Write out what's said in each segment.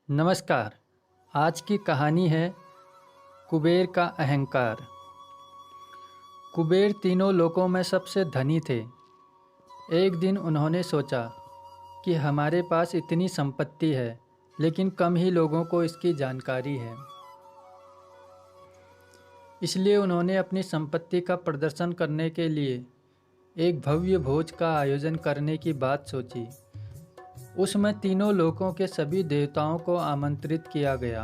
नमस्कार। आज की कहानी है कुबेर का अहंकार। कुबेर तीनों लोकों में सबसे धनी थे। एक दिन उन्होंने सोचा कि हमारे पास इतनी संपत्ति है, लेकिन कम ही लोगों को इसकी जानकारी है। इसलिए उन्होंने अपनी संपत्ति का प्रदर्शन करने के लिए एक भव्य भोज का आयोजन करने की बात सोची। उसमें तीनों लोकों के सभी देवताओं को आमंत्रित किया गया।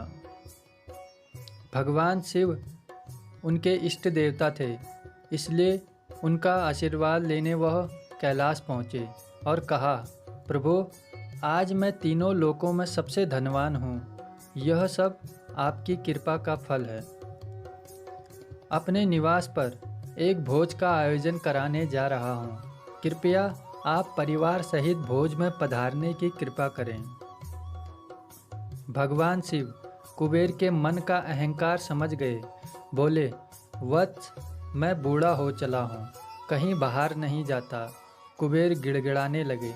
भगवान शिव उनके इष्ट देवता थे, इसलिए उनका आशीर्वाद लेने वह कैलाश पहुँचे और कहा, प्रभु, आज मैं तीनों लोकों में सबसे धनवान हूँ। यह सब आपकी कृपा का फल है। अपने निवास पर एक भोज का आयोजन कराने जा रहा हूँ। कृपया आप परिवार सहित भोज में पधारने की कृपा करें। भगवान शिव कुबेर के मन का अहंकार समझ गए। बोले, वत्स, मैं बूढ़ा हो चला हूँ, कहीं बाहर नहीं जाता। कुबेर गिड़गिड़ाने लगे,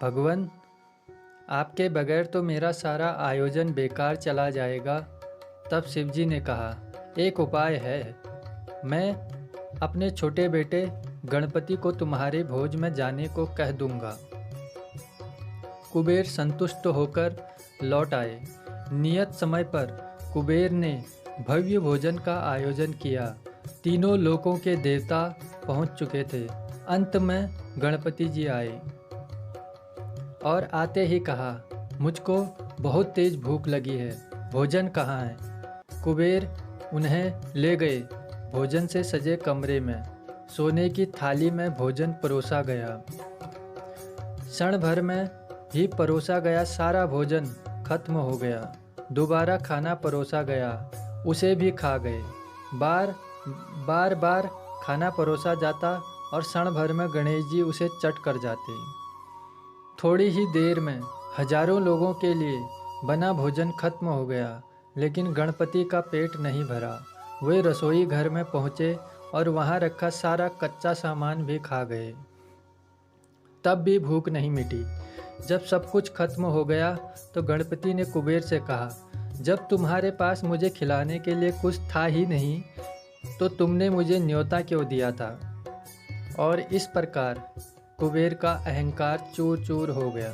भगवान, आपके बगैर तो मेरा सारा आयोजन बेकार चला जाएगा। तब शिवजी ने कहा, एक उपाय है। मैं अपने छोटे बेटे गणपति को तुम्हारे भोज में जाने को कह दूंगा। कुबेर संतुष्ट होकर लौट आए। नियत समय पर कुबेर ने भव्य भोजन का आयोजन किया। तीनों लोकों के देवता पहुंच चुके थे। अंत में गणपति जी आए और आते ही कहा, मुझको बहुत तेज भूख लगी है, भोजन कहाँ है? कुबेर उन्हें ले गए भोजन से सजे कमरे में। सोने की थाली में भोजन परोसा गया। क्षण भर में ही परोसा गया सारा भोजन खत्म हो गया। दोबारा खाना परोसा गया, उसे भी खा गए। बार बार खाना परोसा जाता और क्षण भर में गणेश जी उसे चट कर जाते। थोड़ी ही देर में हजारों लोगों के लिए बना भोजन खत्म हो गया, लेकिन गणपति का पेट नहीं भरा। वे रसोई घर में पहुँचे और वहाँ रखा सारा कच्चा सामान भी खा गए। तब भी भूख नहीं मिटी। जब सब कुछ खत्म हो गया तो गणपति ने कुबेर से कहा, जब तुम्हारे पास मुझे खिलाने के लिए कुछ था ही नहीं, तो तुमने मुझे न्योता क्यों दिया था? और इस प्रकार कुबेर का अहंकार चूर चूर हो गया।